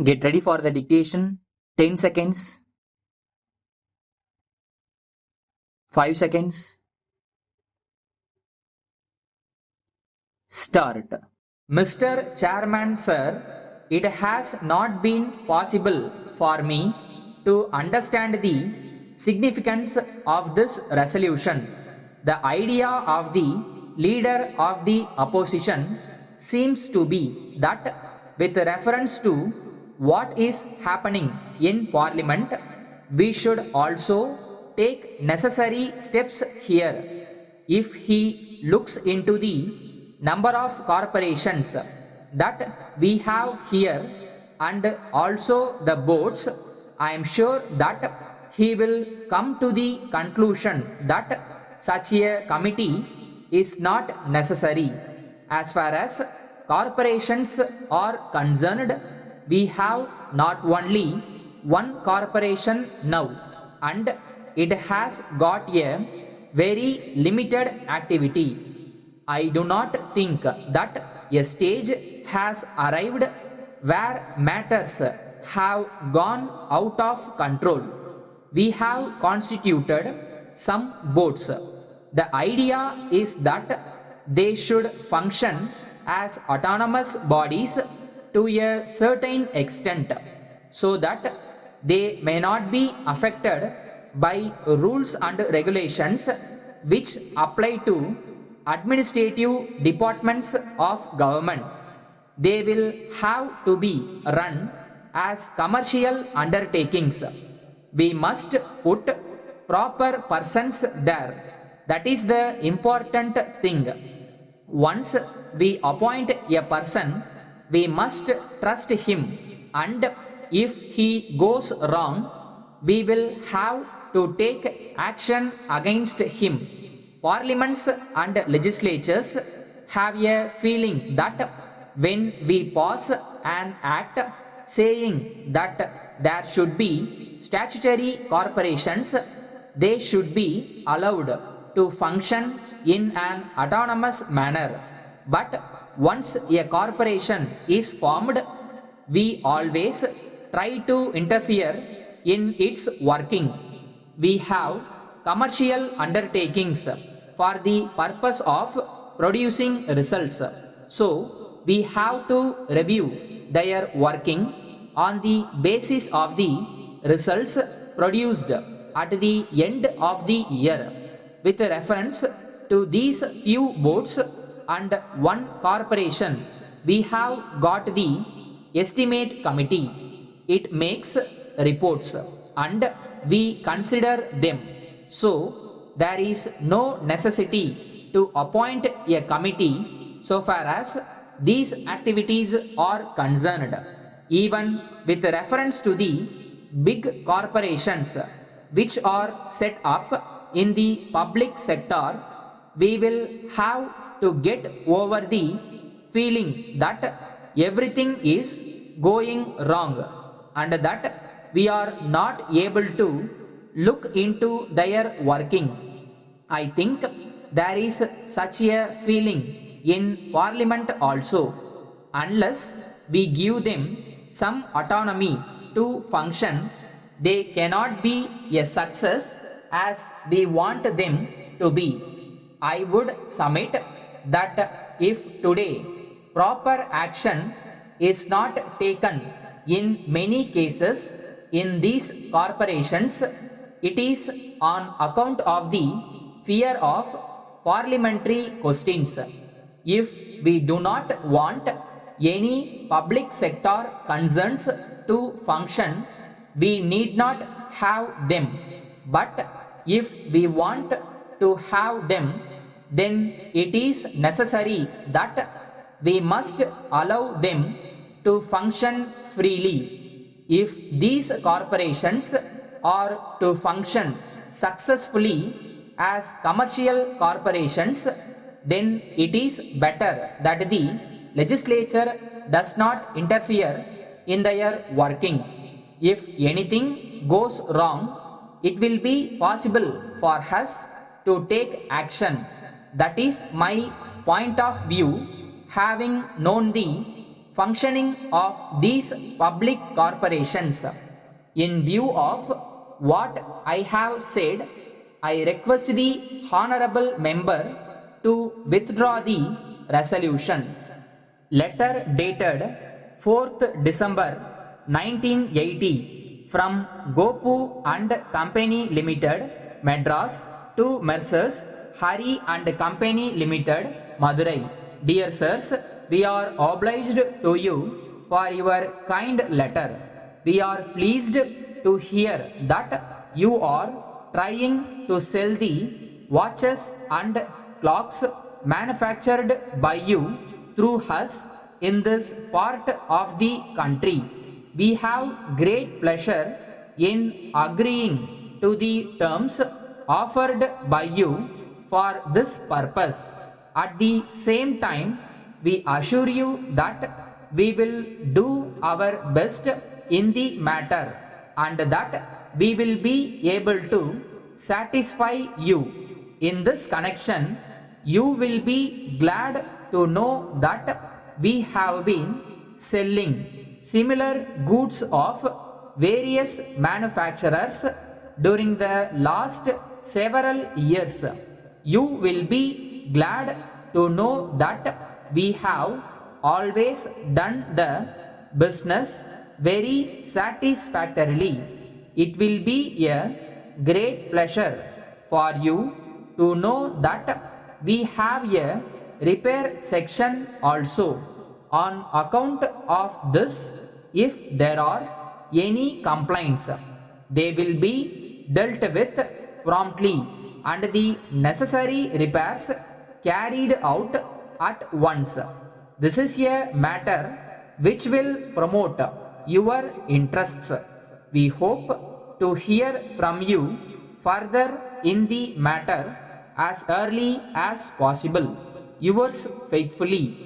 Get ready for the dictation. 10 seconds. 5 seconds. Start. Mr. Chairman, sir, it has not been possible for me to understand the significance of this resolution. The idea of the leader of the opposition seems to be that with reference to what is happening in Parliament, we should also take necessary steps here. If he looks into the number of corporations that we have here and also the boards, I am sure that he will come to the conclusion that such a committee is not necessary. As far as corporations are concerned, we have not only one corporation now, and it has got a very limited activity. I do not think that a stage has arrived where matters have gone out of control. We have constituted some boards. The idea is that they should function as autonomous bodies to a certain extent so that they may not be affected by rules and regulations which apply to administrative departments of government. They will have to be run as commercial undertakings. We must put proper persons there. That is the important thing. Once we appoint a person, we must trust him, and if he goes wrong, we will have to take action against him. Parliaments and legislatures have a feeling that when we pass an act saying that there should be statutory corporations, they should be allowed to function in an autonomous manner. But once a corporation is formed, we always try to interfere in its working. We have commercial undertakings for the purpose of producing results. So, we have to review their working on the basis of the results produced at the end of the year. With reference to these few boards and one corporation, we have got the estimate committee. It makes reports and we consider them. So, there is no necessity to appoint a committee so far as these activities are concerned. Even with reference to the big corporations which are set up in the public sector, we will have to get over the feeling that everything is going wrong and that we are not able to look into their working. I think there is such a feeling in Parliament also. Unless we give them some autonomy to function, they cannot be a success as we want them to be. I would submit that if today proper action is not taken in many cases in these corporations, it is on account of the fear of parliamentary questions. If we do not want any public sector concerns to function, we need not have them. But if we want to have them, then it is necessary that we must allow them to function freely. If these corporations are to function successfully as commercial corporations, then it is better that the legislature does not interfere in their working. If anything goes wrong, it will be possible for us to take action. That is my point of view, having known the functioning of these public corporations. In view of what I have said, I request the honorable member to withdraw the resolution. Letter dated 4th December 1980 from Gopu and Company Limited, Madras, to Messrs. Hari and Company Limited, Madurai. Dear sirs, we are obliged to you for your kind letter. We are pleased to hear that you are trying to sell the watches and clocks manufactured by you through us in this part of the country. We have great pleasure in agreeing to the terms offered by you for this purpose. At the same time, we assure you that we will do our best in the matter and that we will be able to satisfy you. In this connection, you will be glad to know that we have been selling similar goods of various manufacturers during the last several years. You will be glad to know that we have always done the business very satisfactorily. It will be a great pleasure for you to know that we have a repair section also. On account of this, if there are any complaints, they will be dealt with promptly and the necessary repairs carried out at once. This is a matter which will promote your interests. We hope to hear from you further in the matter as early as possible. Yours faithfully,